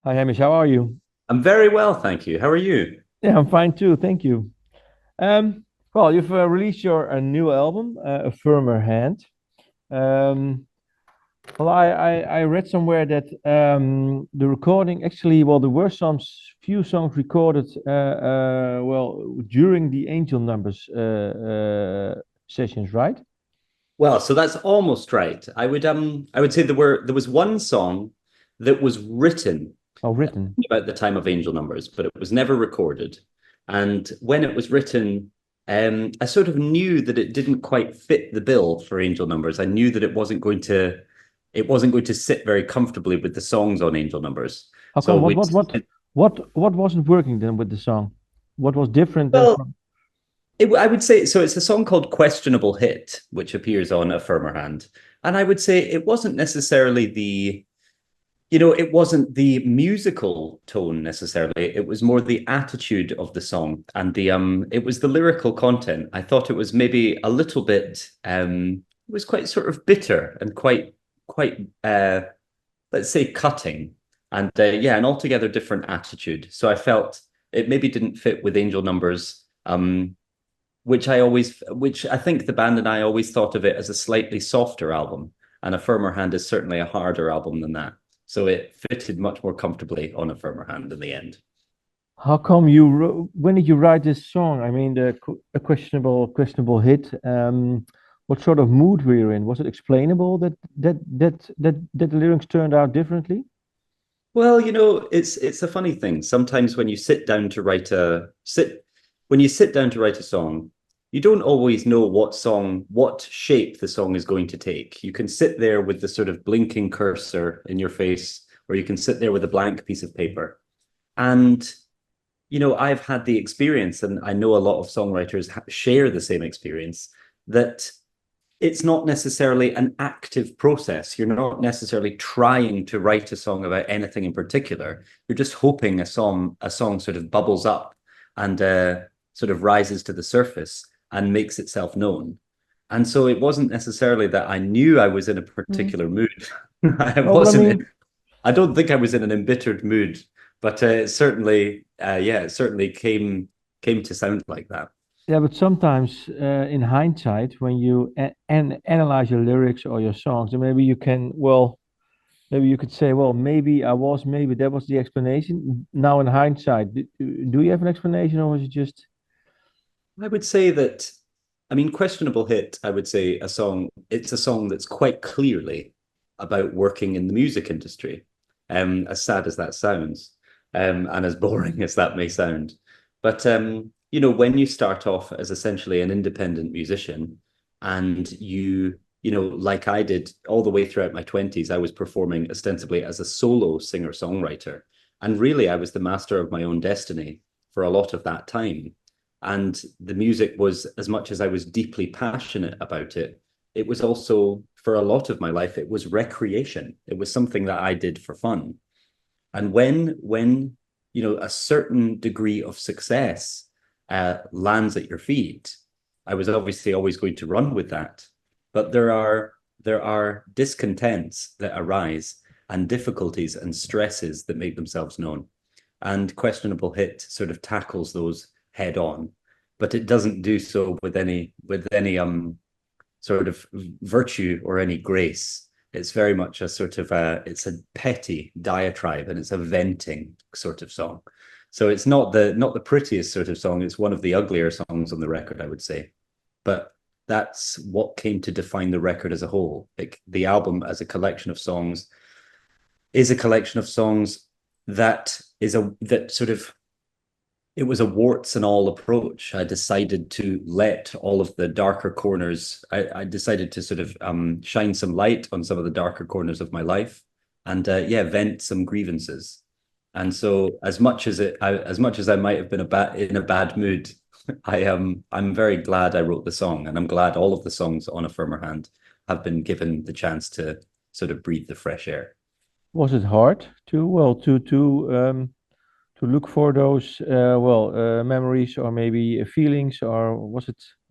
Hi, Hamish. How are you? I'm very well, thank you. How are you? Yeah, I'm fine too. Thank you. Well, you've released your new album, A Firmer Hand. Um, I read somewhere that the recording actually, well, there were some few songs recorded, during the Angel Numbers sessions, right? Well, so that's almost right. I would say there was one song that was written Oh, written. about the time of Angel Numbers, but it was never recorded. And when it was written, I sort of knew that it didn't quite fit the bill for Angel Numbers. I knew that it wasn't going to sit very comfortably with the songs on Angel Numbers. How So come? we What wasn't working then with the song? What was different than well, from? I would say so. It's a song called Questionable Hit, which appears on A Firmer Hand. And I would say it wasn't necessarily it wasn't the musical tone necessarily. It was more the attitude of the song and it was the lyrical content. I thought it was maybe a little bit, it was quite sort of bitter and quite, let's say, cutting. And yeah, an altogether different attitude. So I felt it maybe didn't fit with Angel Numbers. Which I think the band and I always thought of it as a slightly softer album, and A Firmer Hand is certainly a harder album than that. So it fitted much more comfortably on A Firmer Hand in the end. How come when did you write this song? I mean, a questionable hit. What sort of mood were you in? Was it explainable that the lyrics turned out differently? Well, it's a funny thing. Sometimes when you sit down to write a song, you don't always know what shape the song is going to take. You can sit there with the sort of blinking cursor in your face, or you can sit there with a blank piece of paper. And I've had the experience, and I know a lot of songwriters share the same experience, that it's not necessarily an active process. You're not necessarily trying to write a song about anything in particular. You're just hoping a song sort of bubbles up and sort of rises to the surface and makes itself known. And so it wasn't necessarily that I knew I was in a Mm. particular mood. I No, but I wasn't. mean, I don't think I was in an embittered mood, but it certainly came to sound like that. yeah, but sometimes in hindsight, when you analyze your lyrics or your songs, then maybe you can, maybe you could say, well, maybe that was the explanation. Now in hindsight, do you have an explanation, or was it just? I would say that, I mean, Questionable Hit, I would say it's a song that's quite clearly about working in the music industry, as sad as that sounds, and as boring as that may sound. But, when you start off as essentially an independent musician and like I did all the way throughout my 20s, I was performing ostensibly as a solo singer-songwriter. And really, I was the master of my own destiny for a lot of that time. And the music was, as much as I was deeply passionate about it, it was also, for a lot of my life, it was recreation. It was something that I did for fun. And when a certain degree of success lands at your feet, I was obviously always going to run with that. But there are discontents that arise and difficulties and stresses that make themselves known. And Questionable Hit sort of tackles those head on, but it doesn't do so with any sort of virtue or any grace. It's very much it's a petty diatribe, and it's a venting sort of song. So it's not the prettiest sort of song. It's one of the uglier songs on the record, I would say. But that's what came to define the record as a whole. Like the album as a collection of songs is a collection of songs that sort of, it was a warts and all approach. I decided to let all of the darker corners, I decided to sort of shine some light on some of the darker corners of my life and yeah, vent some grievances. And so as much as I might have been in a bad mood, I'm very glad I wrote the song, and I'm glad all of the songs on A Firmer Hand have been given the chance to sort of breathe the fresh air. Was it hard to look for those memories or maybe feelings, or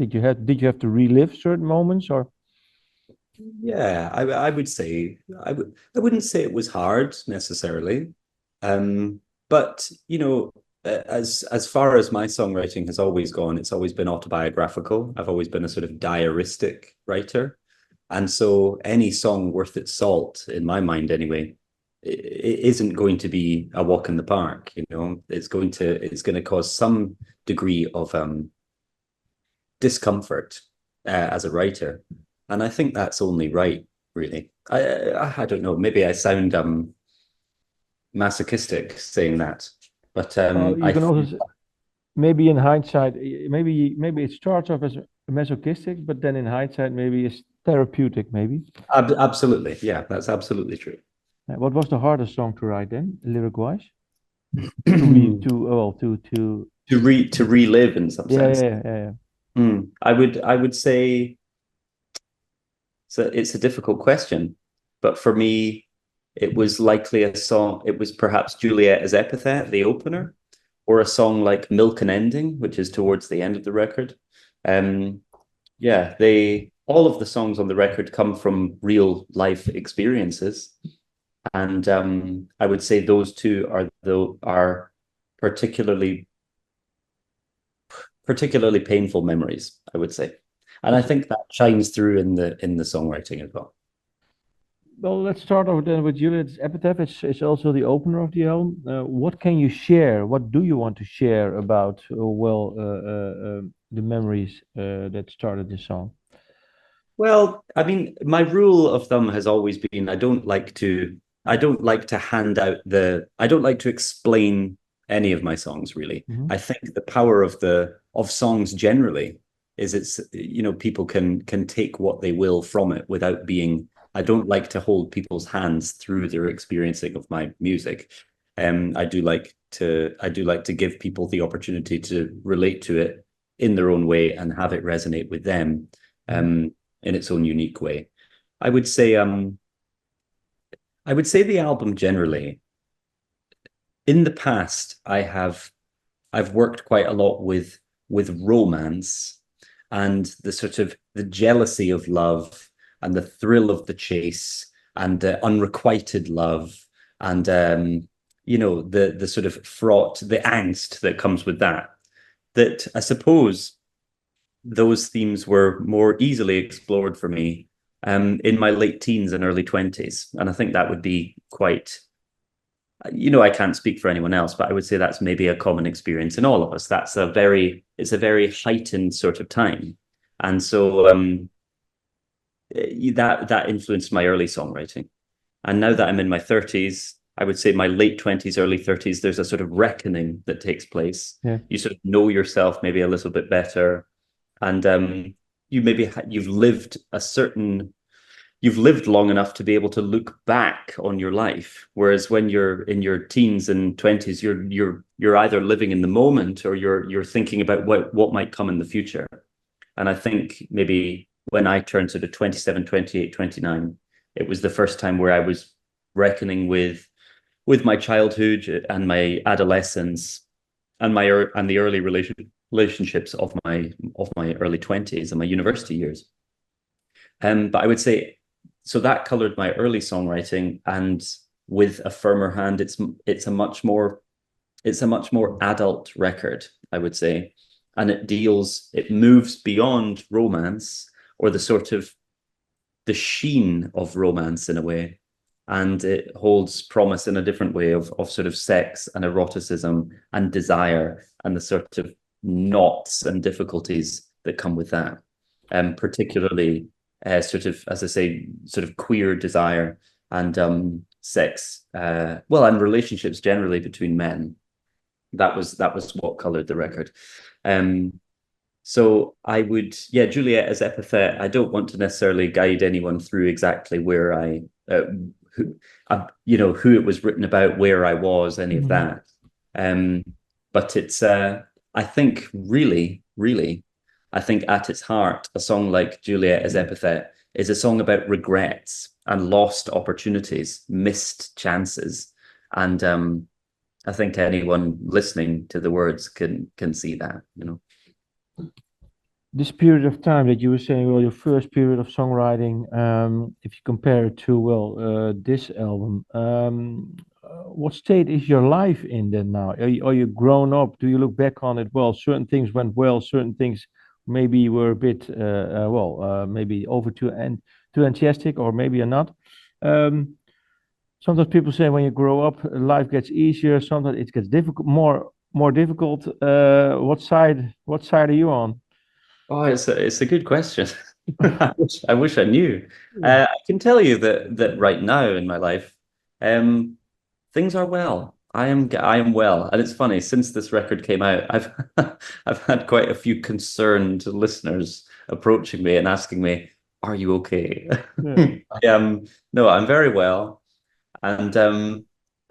did you have to relive certain moments, or? Yeah, I would say I wouldn't say it was hard necessarily. But as far as my songwriting has always gone, it's always been autobiographical. I've always been a sort of diaristic writer. And so any song worth its salt, in my mind anyway, it isn't going to be a walk in the park, it's going to cause some degree of discomfort as a writer. And I think that's only right, really. I don't know, maybe I sound masochistic saying that, but Well, you I can think also maybe in hindsight, maybe it starts off as masochistic, but then in hindsight, maybe it's therapeutic. Maybe. absolutely, yeah, that's absolutely true. What was the hardest song to write then, lyric-wise? to to relive in some Yeah, sense. yeah, yeah, yeah. I would say it's a difficult question, but for me, it was likely a song. It was perhaps Juliet as Epithet, the opener, or a song like Milk and Ending, which is towards the end of the record. Um, yeah, they all of the songs on the record come from real life experiences, and I would say those two are particularly particularly painful memories, I would say. And I It's, think that shines through in the songwriting as well. well, let's start off then with Juliet's Epithet. It's also the opener of the album. What can you share? What do you want to share about, the memories that started the song? Well, I mean, my rule of thumb has always been I don't like to explain any of my songs really. Hmm. I think the power of songs generally is people can take what they will from it without being I don't like to hold people's hands through their experiencing of my music. I do like to give people the opportunity to relate to it in their own way and have it resonate with them. Um, in its own unique way. I would say the album generally. In the past, I've worked quite a lot with romance and the sort of the jealousy of love and the thrill of the chase and the unrequited love and the sort of fraught the angst that comes with that. That I suppose those themes were more easily explored for me in my late teens and early 20s. And I think that would be quite, I can't speak for anyone else, but I would say that's maybe a common experience in all of us. It's a very heightened sort of time. And so that influenced my early songwriting. And now that I'm in my 30s, I would say my late 20s, early 30s, there's a sort of reckoning that takes place. Yeah. You sort of know yourself maybe a little bit better and you've lived long enough to be able to look back on your life, whereas when you're in your teens and 20s you're either living in the moment or you're thinking about what might come in the future. And I think maybe when I turned sort of 27, 28, 29, it was the first time where I was reckoning with my childhood and my adolescence and the early relationships of my early 20s and my university years. But I would say so that colored my early songwriting, and with a firmer hand, it's a much more adult record, I would say, and it moves beyond romance or the sheen of romance in a way, and it holds promise in a different way of sort of sex and eroticism and desire and the sort of knots and difficulties that come with that, and particularly sort of, as I say, sort of queer desire and sex, and relationships generally between men. That was what colored the record. Um, so I would, yeah, Juliet as Epithet. I don't want to necessarily guide anyone through exactly where who, who it was written about, where I was, any of Mhm. that. Um, but I think really, I think at its heart, a song like Juliet as Epithet is a song about regrets and lost opportunities, missed chances, and I think anyone listening to the words can see that. This period of time that you were saying, well, your first period of songwriting, if you compare it to, well, this album, what state is your life in then now? Are you grown up? Do you look back on it? Well, certain things went well, certain things maybe were a bit, maybe over too enthusiastic, or maybe you're not. Um, Sometimes people say when you grow up, life gets easier. Sometimes it gets difficult, more difficult. What side are you on? Oh, it's a good question. I wish I knew. I can tell you that right now in my life, um, things are well. I am well, and it's funny. Since this record came out, I've I've had quite a few concerned listeners approaching me and asking me, "Are you okay?" Yeah. No, I'm very well, and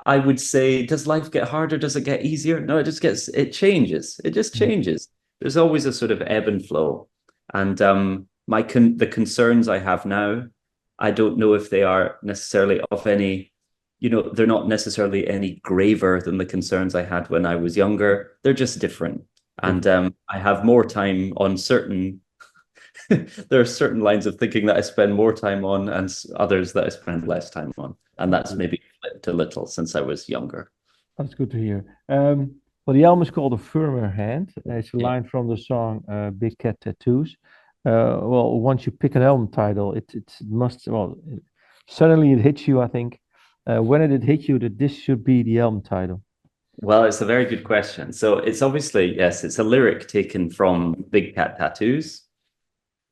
I would say, does life get harder? Does it get easier? No, it changes. It just changes. There's always a sort of ebb and flow. And the concerns I have now, I don't know if they are necessarily of any, they're not necessarily any graver than the concerns I had when I was younger. They're just different. And I have more time on certain, there are certain lines of thinking that I spend more time on and others that I spend less time on. And that's maybe flipped a little since I was younger. That's good to hear. Well, the album is called A Firmer Hand. It's a Yeah. line from the song Big Cat Tattoos. Well, once you pick an album title, it must, well, suddenly it hits you, I think. When did it hit you that this should be the album title? Well, it's a very good question. So it's obviously, yes, it's a lyric taken from Big Cat Tattoos.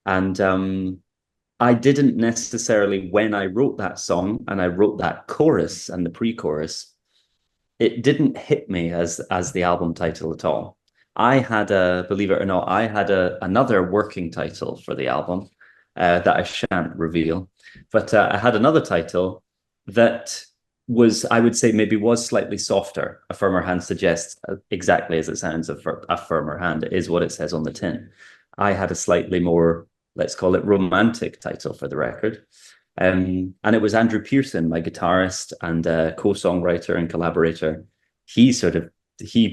And I didn't necessarily, when I wrote that song and I wrote that chorus and the pre-chorus, it didn't hit me as the album title at all. Believe it or not, I had another working title for the album that I shan't reveal, but I had another title that was, I would say, maybe was slightly softer. A Firmer Hand suggests exactly as it sounds, a firmer hand. It is what it says on the tin. I had a slightly more, let's call it, romantic title for the record. And it was Andrew Pearson, my guitarist and co-songwriter and collaborator. He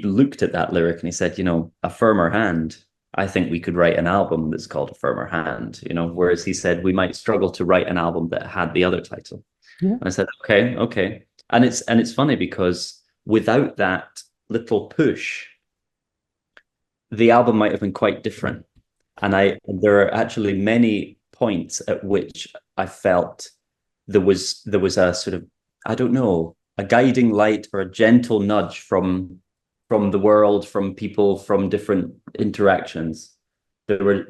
looked at that lyric and he said, a firmer hand. I think we could write an album that's called A Firmer Hand, whereas he said we might struggle to write an album that had the other title. Yeah. And I said, okay. And it's funny because without that little push, the album might have been quite different. And there are actually many points at which I felt there was a sort of, I don't know, a guiding light or a gentle nudge from the world, from people, from different interactions. There were,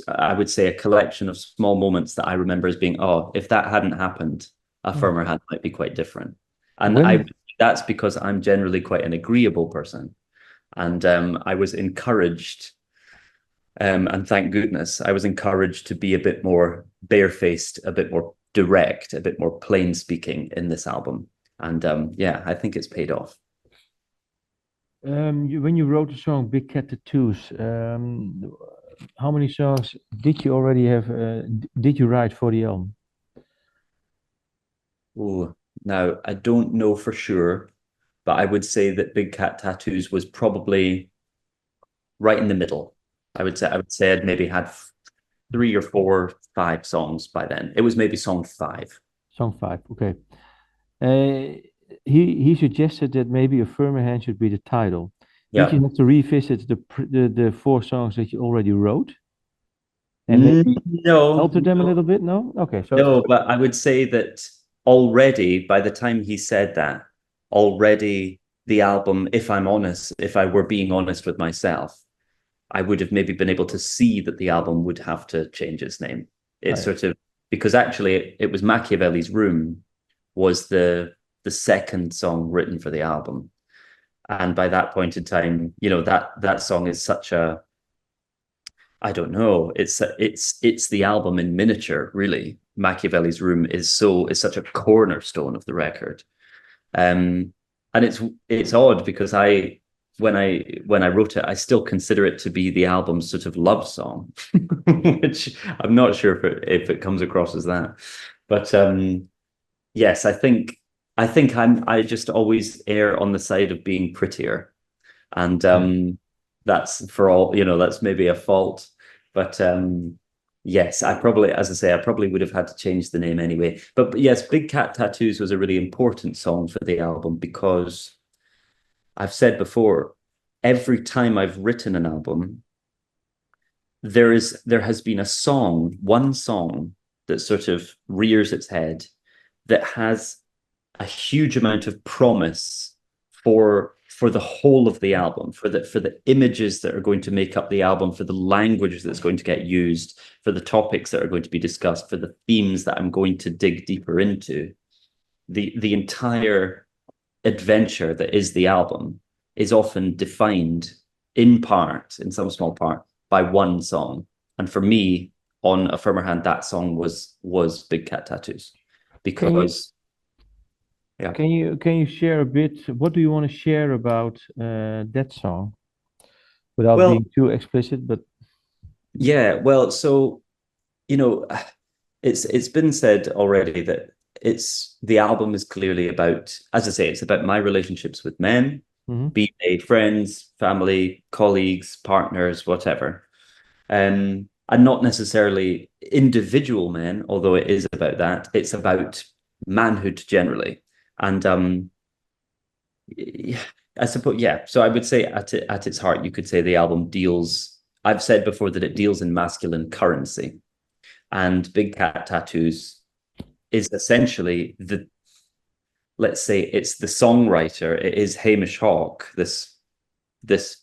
I would say, a collection of small moments that I remember as being, oh, if that hadn't happened, A Firmer Hand might be quite different. And that's because I'm generally quite an agreeable person. And I was encouraged, and thank goodness, I was encouraged to be a bit more barefaced, a bit more direct, a bit more plain speaking in this album. And I think it's paid off. When you wrote the song Big Cat Tattoos, how many songs did you already have? Did you write for the album? Oh, now I don't know for sure, but I would say that Big Cat Tattoos was probably right in the middle. I would say I'd maybe had 3 or 4, 5 songs by then. It was maybe song 5. Song 5, okay. He suggested that maybe A Firmer Hand should be the title. Did you have to revisit the 4 songs that you already wrote? And maybe alter them a little bit? No? Okay. No, but I would say that already, by the time he said that, already the album, if I'm honest, if I were being honest with myself, I would have maybe been able to see that the album would have to change its name. It's sort of, because actually it was Machiavelli's Room was the second song written for the album. And by that point in time, that song is such a, I don't know, it's the album in miniature, really. Machiavelli's Room is such a cornerstone of the record. And it's odd because when I wrote it, I still consider it to be the album's sort of love song, which I'm not sure if it comes across as that. But yes, I think I just always err on the side of being prettier, and that's for all, that's maybe a fault, but Yes, I probably, as I say, I probably would have had to change the name anyway. But yes, Big Cat Tattoos was a really important song for the album because I've said before, every time I've written an album, there has been a song, one song that sort of rears its head that has a huge amount of promise for the whole of the album, for the images that are going to make up the album, for the language that's going to get used, for the topics that are going to be discussed, for the themes that I'm going to dig deeper into. The entire adventure that is the album is often defined in part, in some small part, by one song. And for me, on A Firmer Hand, that song was Big Cat Tattoos. Can you Because yeah. can you share a bit? What do you want to share about that song without Well, being too explicit? But yeah, well, so you know, it's been said already that it's the album is clearly about, as I say, it's about my relationships with men, mhm. be they friends, family, colleagues, partners, whatever. And not necessarily individual men, although it is about that. It's about manhood generally. And yeah, I suppose, yeah. So I would say at its heart, you could say the album deals, I've said before that it deals in masculine currency. And Big Cat Tattoos is essentially let's say it's the songwriter. It is Hamish Hawk, this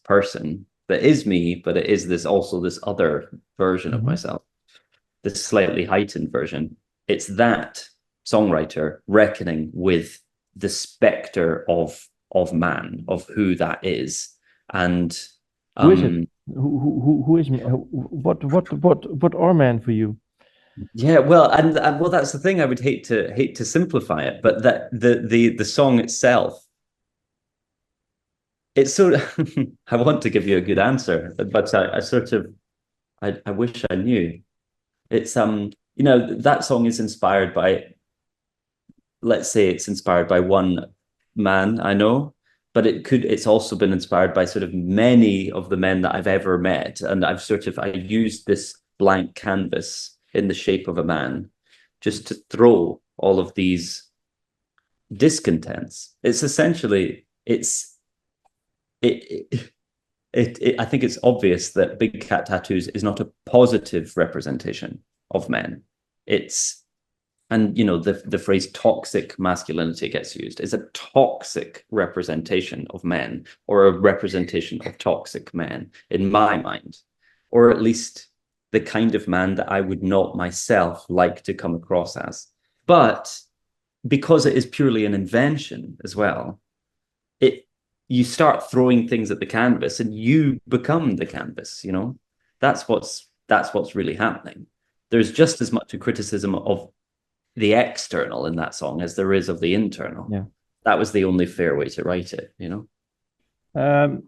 person that is me, but it is this other version of Mhm. myself, this slightly heightened version. It's that songwriter reckoning with the specter of man, of who that is. And Who is it? um Who is what are men for you? yeah, well, and well, that's the thing. I would hate to simplify it, but that the song itself, it's sort of I want to give you a good answer, but I sort of I wish I knew. It's that song is inspired by, let's say it's inspired by one man I know, but it's also been inspired by sort of many of the men that I've ever met. And I used this blank canvas in the shape of a man just to throw all of these discontents. It's essentially it, I think it's obvious that Big Cat Tattoos is not a positive representation of men. It's and the phrase toxic masculinity gets used. Is a toxic representation of men, or a representation of toxic men in my mind, or at least the kind of man that I would not myself like to come across as. But because it is purely an invention as well, it you start throwing things at the canvas and you become the canvas. That's what's really happening. There's just as much a criticism of the external in that song as there is of the internal. Yeah. That was the only fair way to write it. Um,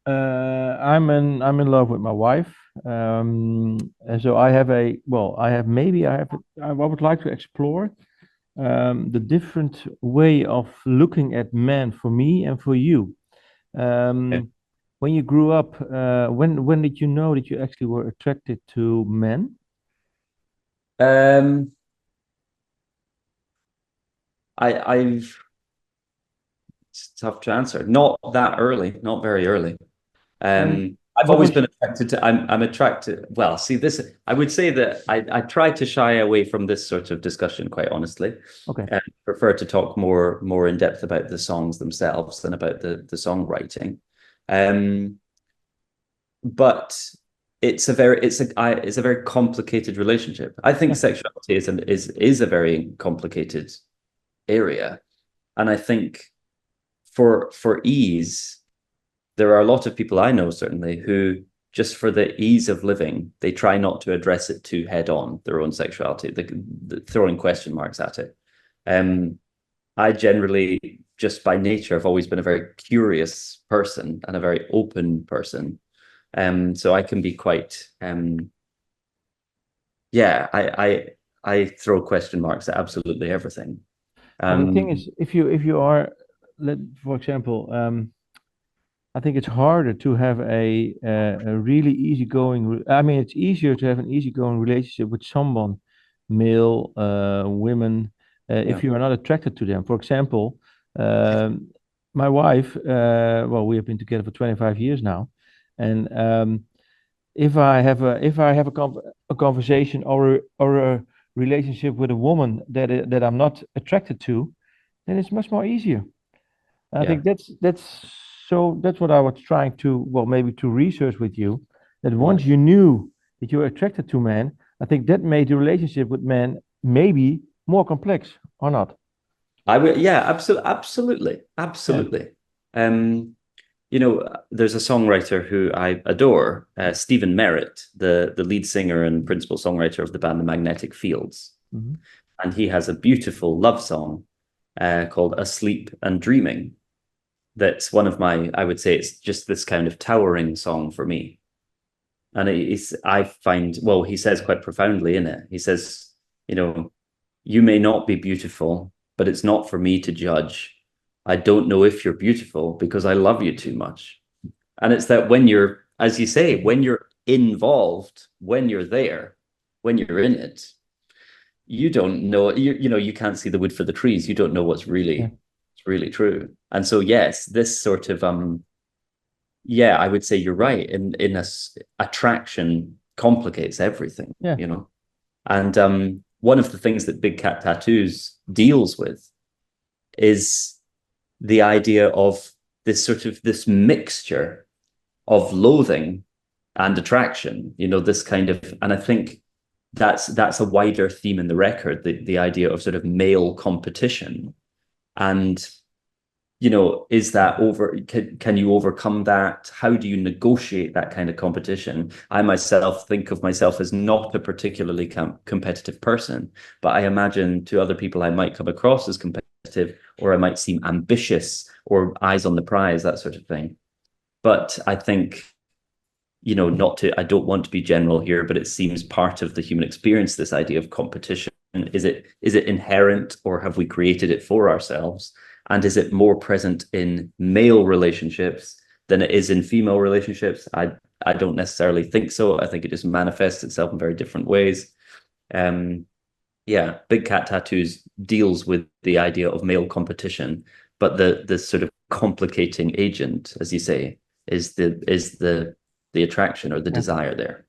I'm in love with my wife. And so I would like to explore the different way of looking at men for me and for you. Okay. When you grew up, when did you know that you actually were attracted to men? Um, I've it's tough to answer. Not that early, not very early. And I've what always was been attracted to. I'm attracted. Well, see this. I would say that I try to shy away from this sort of discussion, quite honestly. okay? And prefer to talk more in depth about the songs themselves than about the songwriting. Um, but it's a very complicated relationship. I think Yeah. sexuality is a very complicated area, and I think for ease, there are a lot of people I know certainly who, just for the ease of living, they try not to address it too head on, their own sexuality, throwing question marks at it. Um, I generally, just by nature, have always been a very curious person and a very open person. So I can be quite, yeah, I throw question marks at absolutely everything. Well, the thing Um, is, if you are, for example, I think it's harder to have a really easygoing. I mean, it's easier to have an easygoing relationship with someone, male, women, Yeah. if you are not attracted to them. For example, um, my wife. Well, we have been together for 25 years now, and if I have a conversation or a relationship with a woman that I'm not attracted to, then it's much more easier. I Yeah. think that's what I was trying to, well, maybe to research with you, that once Right. you knew that you're attracted to men, I think that made the relationship with men maybe more complex or not. I would, yeah, absolutely, absolutely, Yeah. absolutely. Um, there's a songwriter who I adore, Stephen Merritt, the lead singer and principal songwriter of the band The Magnetic Fields, Hmm. and he has a beautiful love song called "Asleep and Dreaming." That's one of my, I would say, it's just this kind of towering song for me. And I find, well, he says quite profoundly in it. He says, you know, you may not be beautiful, but it's not for me to judge. I don't know if you're beautiful because I love you too much. And it's that when you're, as you say, when you're involved, when you're there, when you're in it, you don't know, you can't see the wood for the trees. You don't know Yeah. it's really true. And so, yes, this sort of, yeah, I would say you're right. Attraction complicates everything, Yeah. And one of the things that Big Cat Tattoos deals with is the idea of this mixture of loathing and attraction, this kind of, and I think that's a wider theme in the record, the idea of sort of male competition. And is that can you overcome that? How do you negotiate that kind of competition? I myself think of myself as not a particularly competitive person, but I imagine to other people I might come across as competitive, or I might seem ambitious or eyes on the prize, that sort of thing. But I think, I don't want to be general here, but it seems part of the human experience, this idea of competition. Is it inherent, or have we created it for ourselves? And is it more present in male relationships than it is in female relationships? I don't necessarily think so. I think it just manifests itself in very different ways. Um, yeah, Big Cat Tattoos deals with the idea of male competition, but the sort of complicating agent, as you say, is the attraction or the Yeah. desire there.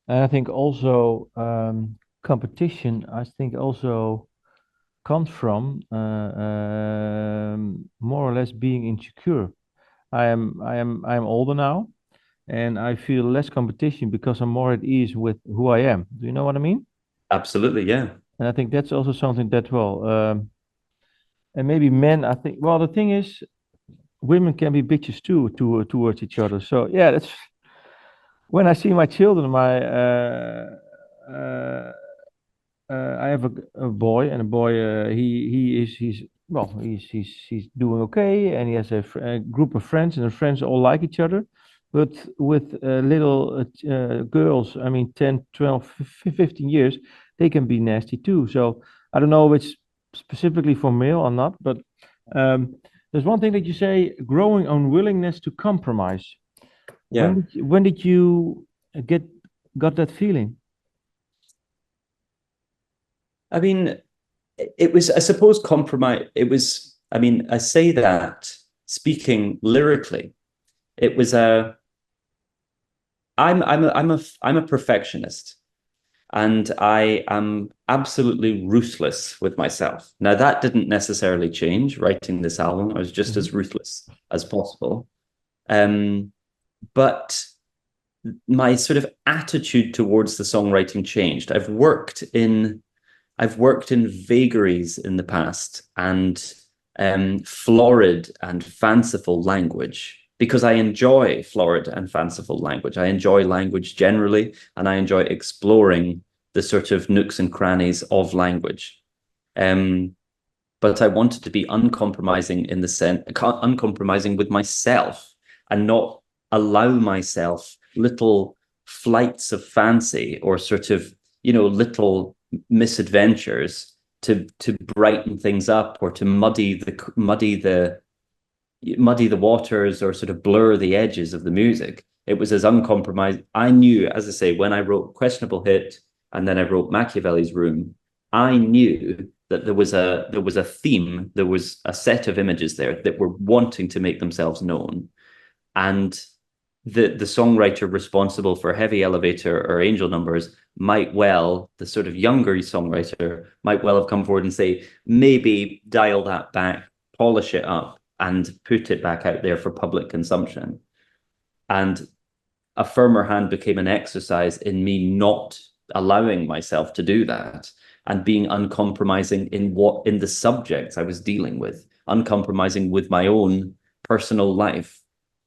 And I think also competition, I think also comes from more or less being insecure. I am older now, and I feel less competition because I'm more at ease with who I am. Do you know what I mean? Absolutely, yeah. And I think that's also something that, well, and maybe men, I think, well, the thing is, women can be bitches too towards each other. So yeah, that's when I see my children, uh, I have a boy, and a boy, he's well, he's doing okay, and he has a group of friends, and the friends all like each other. But with little girls, I mean, 10, 12, 15 years, they can be nasty too. So I don't know if it's specifically for male or not, but um, there's one thing that you say, growing unwillingness to compromise. Yeah. When did you get got that feeling? I mean, it was, I suppose, compromise. It was, I mean, I say that speaking lyrically, it was I'm a perfectionist, and I am absolutely ruthless with myself. Now, that didn't necessarily change writing this album. I was just Mhm. as ruthless as possible. Um, but my sort of attitude towards the songwriting changed. I've worked in vagaries in the past, and florid and fanciful language, because I enjoy florid and fanciful language. I enjoy language generally, and I enjoy exploring the sort of nooks and crannies of language. Um, but I wanted to be uncompromising in the sense, uncompromising with myself, and not allow myself little flights of fancy, or sort of, little misadventures to brighten things up, or to muddy the muddy the waters or sort of blur the edges of the music. It was as uncompromised. I knew, as I say, when I wrote Questionable Hit and then I wrote Machiavelli's Room, I knew that there was a theme, there was a set of images there that were wanting to make themselves known. And the songwriter responsible for Heavy Elevator or Angel Numbers might well, the sort of younger songwriter might well have come forward and say, maybe dial that back, polish it up, and put it back out there for public consumption. And A Firmer Hand became an exercise in me not allowing myself to do that and being uncompromising in the subjects I was dealing with, uncompromising with my own personal life.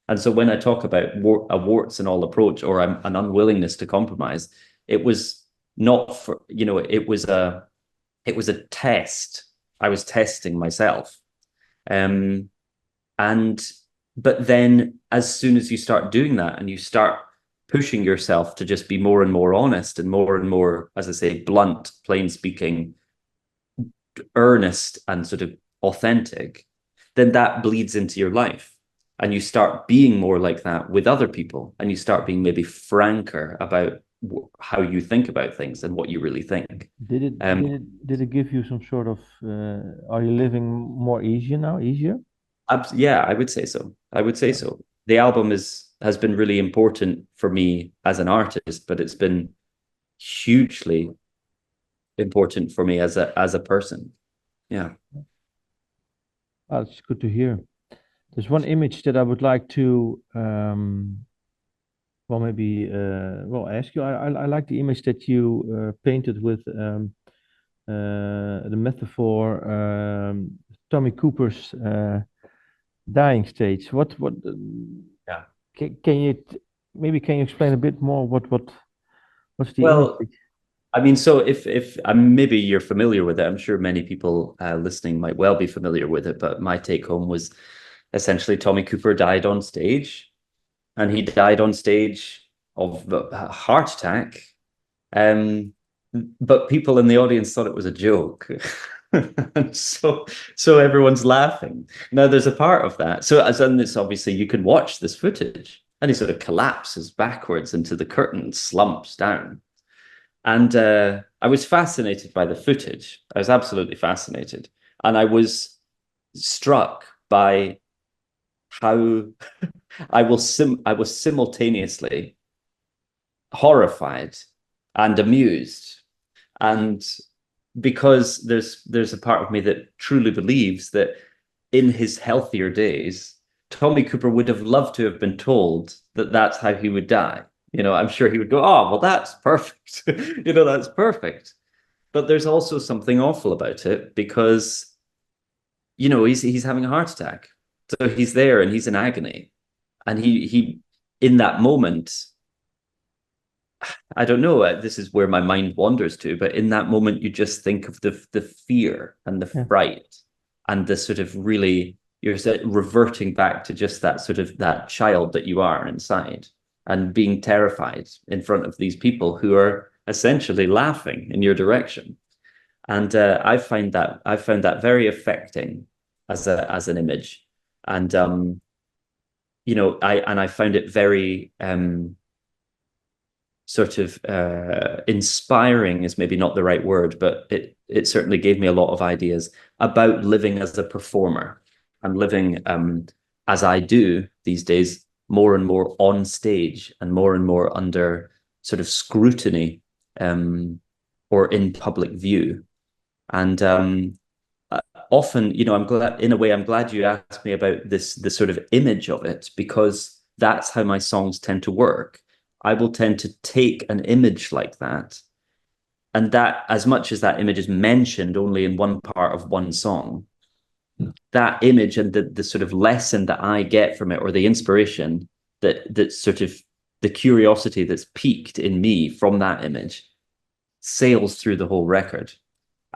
And so when I talk about a warts and all approach or an unwillingness to compromise, it was not for, it was a test. I was testing myself. But then as soon as you start doing that and you start pushing yourself to just be more and more honest and more, as I say, blunt, plain speaking, earnest and sort of authentic, then that bleeds into your life. And you start being more like that with other people, and you start being maybe franker about how you think about things and what you really think. Did it give you some sort of are you living more easier? Yeah, I would say so. I would say so. The album has been really important for me as an artist, but it's been hugely important for me as a person. Yeah. It's good to hear. There's one image that I would like to ask you. I like the image that you painted with the metaphor Tommy Cooper's dying stage. Yeah. Can you can you explain a bit more what's the image? I mean, so if maybe you're familiar with it, I'm sure many people listening might well be familiar with it, but my take home was essentially Tommy Cooper died on stage, and he died on stage of a heart attack. But people in the audience thought it was a joke. And so everyone's laughing. Now there's a part of that. So as in this, obviously you can watch this footage and he sort of collapses backwards into the curtain, slumps down. And I was fascinated by the footage. I was absolutely fascinated. And I was struck by how I was simultaneously horrified and amused. And because there's a part of me that truly believes that in his healthier days, Tommy Cooper would have loved to have been told that that's how he would die. I'm sure he would go, oh, well, that's perfect. That's perfect. But there's also something awful about it because, he's having a heart attack. So he's there and he's in agony. And he in that moment, I don't know, this is where my mind wanders to, but in that moment, you just think of the fear and the fright and the sort of really, you're reverting back to just that sort of that child that you are inside and being terrified in front of these people who are essentially laughing in your direction. And I found that very affecting as an image. And, I found it very, sort of inspiring is maybe not the right word, but it certainly gave me a lot of ideas about living as a performer and living as I do these days, more and more on stage and more under sort of scrutiny or in public view. And often, I'm glad you asked me about this sort of image of it, because that's how my songs tend to work. I will tend to take an image like that, and that, as much as that image is mentioned only in one part of one song, that image and the sort of lesson that I get from it, or the inspiration that sort of the curiosity that's piqued in me from that image, sails through the whole record.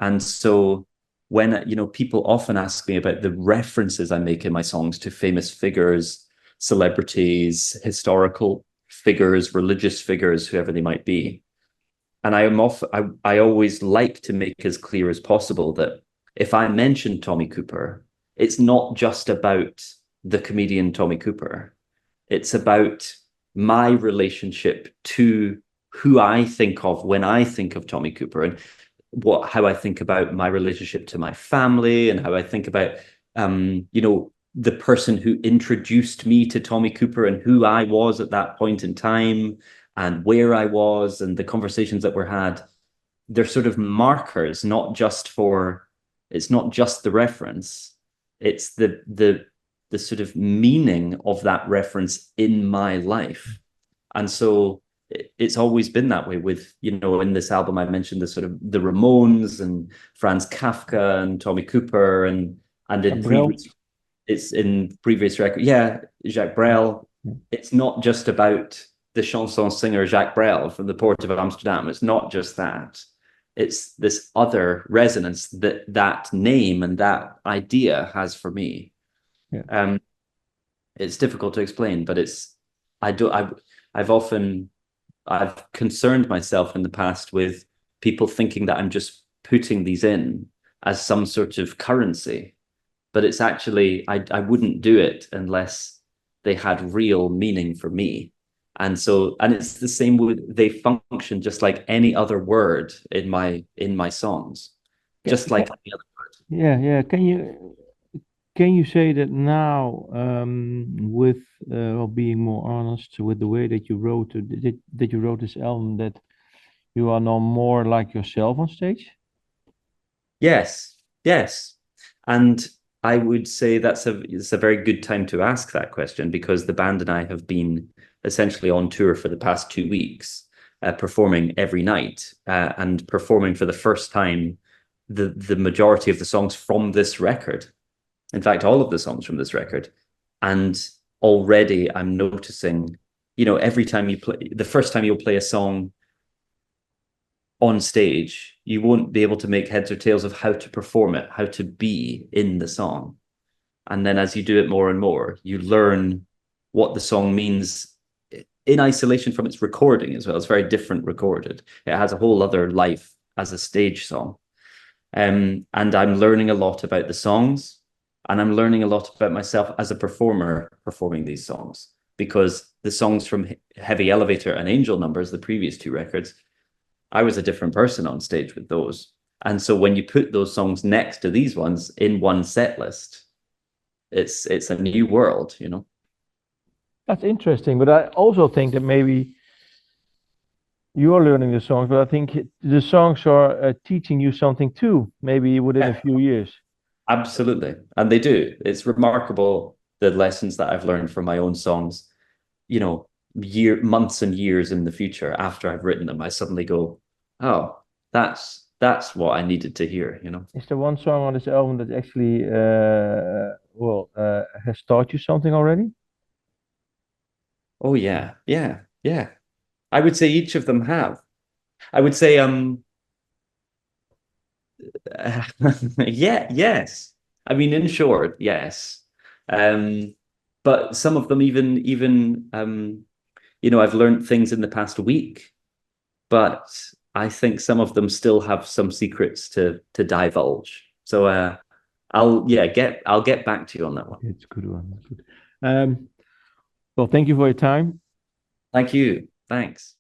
And so when, people often ask me about the references I make in my songs to famous figures, celebrities, historical figures, religious figures, whoever they might be. And I always like to make as clear as possible that if I mention Tommy Cooper, it's not just about the comedian Tommy Cooper. It's about my relationship to who I think of when I think of Tommy Cooper, and how I think about my relationship to my family, and how I think about the person who introduced me to Tommy Cooper and who I was at that point in time and where I was and the conversations that were had. They're sort of markers, it's not just the reference, it's the sort of meaning of that reference in my life. And so it's always been that way with, in this album, I mentioned the sort of the Ramones and Franz Kafka and Tommy Cooper and in previous record. Yeah, Jacques Brel. It's not just about the chanson singer Jacques Brel from the port of Amsterdam. It's not just that. It's this other resonance that name and that idea has for me. Yeah. It's difficult to explain, but I've concerned myself in the past with people thinking that I'm just putting these in as some sort of currency, but it's actually, I wouldn't do it unless they had real meaning for me. And it's the same with, they function just like any other word in my songs, just like any other word. Yeah. Can you say that now, with being more honest with the way that you wrote this album, that you are now more like yourself on stage? Yes, yes. And I would say it's a very good time to ask that question, because the band and I have been essentially on tour for the past 2 weeks, performing every night, and performing for the first time the majority of the songs from this record. In fact, all of the songs from this record. And already I'm noticing, every time the first time you'll play a song on stage, you won't be able to make heads or tails of how to perform it, how to be in the song. And then as you do it more and more, you learn what the song means in isolation from its recording as well. It's very different recorded. It has a whole other life as a stage song. And I'm learning a lot about the songs, and I'm learning a lot about myself as a performer performing these songs, because the songs from Heavy Elevator and Angel Numbers, the previous two records, I was a different person on stage with those. And so when you put those songs next to these ones in one set list, it's a new world, That's interesting, but I also think that maybe you are learning the songs, but I think the songs are teaching you something too, maybe within a few years. Absolutely. And they do. It's remarkable, the lessons that I've learned from my own songs, months and years in the future after I've written them. I suddenly go, oh, that's what I needed to hear, Is there one song on this album that actually has taught you something already? Oh yeah, yeah, yeah. I would say each of them have. I would say yeah, yes. I mean, in short, yes. But some of them even I've learned things in the past week, but I think some of them still have some secrets to divulge. So I'll get back to you on that one. It's a good one. Good. Well, thank you for your time. Thank you. Thanks.